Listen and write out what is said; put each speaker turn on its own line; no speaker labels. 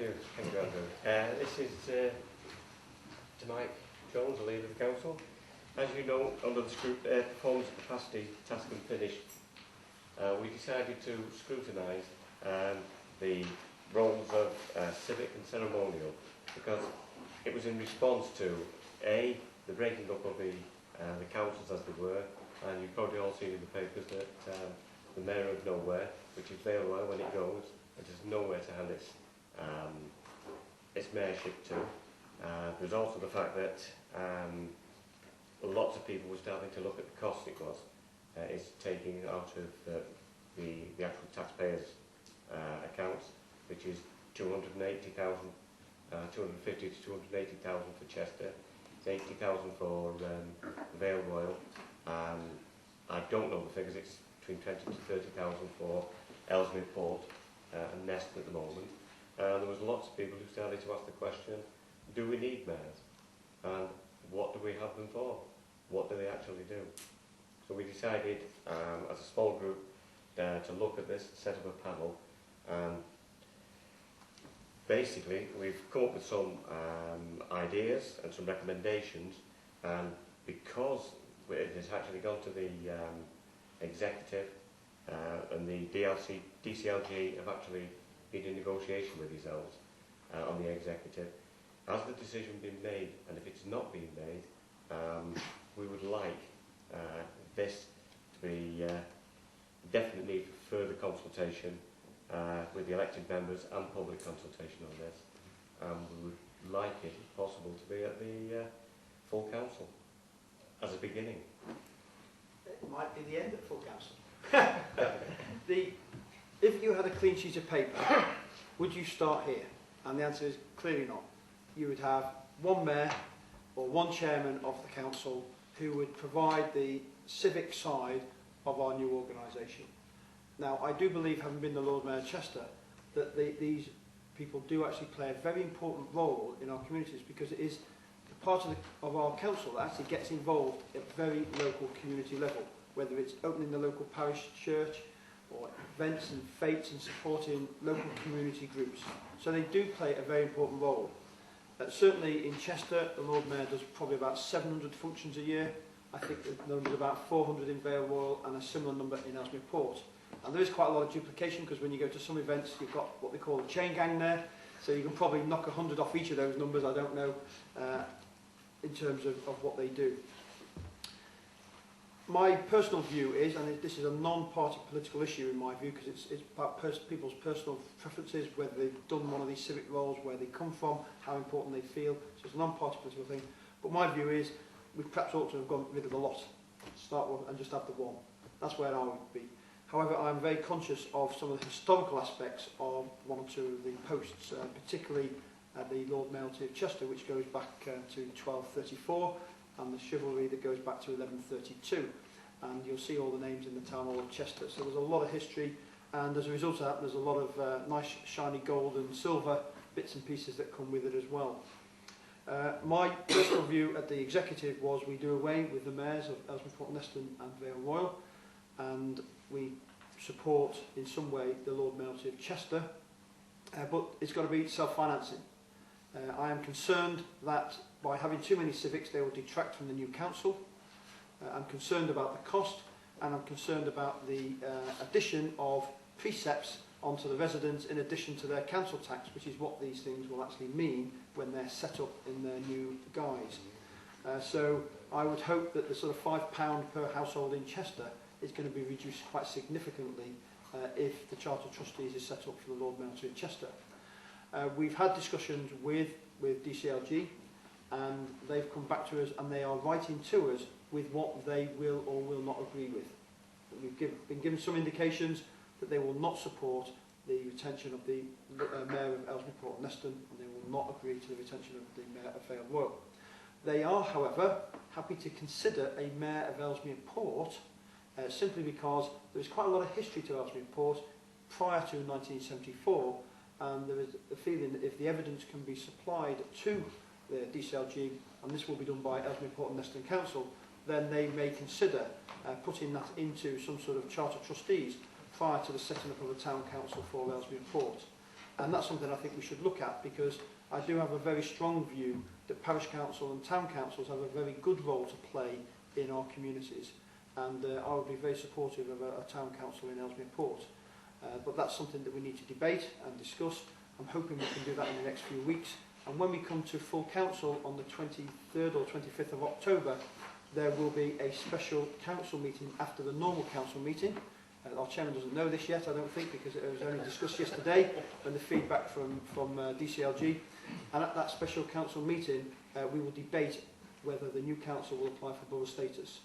you, Andrew. This is to Mike Jones, the leader of the council. As you know, under the performance capacity task and finish, we decided to scrutinise the roles of civic and ceremonial, because it was in response to A, the breaking up of the councils as they were, and you've probably all seen in the papers that the Mayor of Nowhere, which is Vale, when it goes, it has nowhere to hand its mayorship to. There's also the fact that lots of people were starting to look at the cost it was. It's taking out of the actual taxpayers' accounts, which is 250 to 280,000 for Chester, 80,000 for Vale Royal. I don't know the figures. It's between 20 to 30,000 for Ellesmere Port and Nest at the moment. There was lots of people who started to ask the question, do we need mayors? And what do we have them for? What do they actually do? So we decided as a small group to look at this, set up a panel, and basically we've come up with some ideas and some recommendations, and because it has actually gone to the executive and the DCLG have actually been in negotiation with yourselves on the executive. Has the decision been made? And if it's not been made, we would like this to be definite need for further consultation with the elected members and public consultation on this. We would like it, if possible, to be at the full council as a beginning.
It might be the end of full council. If you had a clean sheet of paper, would you start here? And the answer is clearly not. You would have one mayor or one chairman of the council who would provide the civic side of our new organisation. Now, I do believe, having been the Lord Mayor of Chester, that these people do actually play a very important role in our communities, because it is the part of our council that actually gets involved at very local community level, whether it's opening the local parish church or events and fetes and supporting local community groups. So they do play a very important role. Certainly in Chester, the Lord Mayor does probably about 700 functions a year. I think the number is about 400 in Vale Royal and a similar number in Ellesmere Port. And there is quite a lot of duplication, because when you go to some events, you've got what they call a chain gang there. So you can probably knock 100 off each of those numbers, I don't know, in terms of what they do. My personal view is, and this is a non-party political issue in my view, because it's about people's personal preferences, whether they've done one of these civic roles, where they come from, how important they feel. So it's a non-party political thing. But my view is, we perhaps ought to have gone rid of the lot, start with, and just have the one. That's where I would be. However, I'm very conscious of some of the historical aspects of one or two of the posts, particularly the Lord Mayoralty of Chester, which goes back to 1234, and the chivalry that goes back to 1132. And you'll see all the names in the town hall of Chester. So there's a lot of history, and as a result of that, there's a lot of nice shiny gold and silver bits and pieces that come with it as well. My personal view at the executive was we do away with the mayors of Ellesmere Port, Neston and Vale Royal, and we support in some way the Lord Mayoralty of Chester, but it's got to be self-financing. I am concerned that by having too many civics, they will detract from the new council. I'm concerned about the cost, and I'm concerned about the addition of precepts onto the residents in addition to their council tax, which is what these things will actually mean when they're set up in their new guise. So I would hope that the sort of £5 per household in Chester is going to be reduced quite significantly if the Charter of Trustees is set up for the Lord Mayoralty of Chester. We've had discussions with DCLG, and they've come back to us, and they are writing to us with what they will or will not agree with. We've been given some indications that they will not support the retention of the Mayor of Ellesmere Port and Neston, and they will not agree to the retention of the Mayor of Vale Royal. They are, however, happy to consider a Mayor of Ellesmere Port, simply because there is quite a lot of history to Ellesmere Port prior to 1974, and there is a feeling that if the evidence can be supplied to the DCLG, and this will be done by Ellesmere Port and Neston Council, then they may consider putting that into some sort of Charter of Trustees prior to the setting up of a town council for Ellesmere Port. And that's something I think we should look at, because I do have a very strong view that parish council and town councils have a very good role to play in our communities. And I would be very supportive of a town council in Ellesmere Port. But that's something that we need to debate and discuss. I'm hoping we can do that in the next few weeks. And when we come to full council on the 23rd or 25th of October, there will be a special council meeting after the normal council meeting. Our chairman doesn't know this yet, I don't think, because it was only discussed yesterday when the feedback from DCLG. And at that special council meeting, we will debate whether the new council will apply for borough status.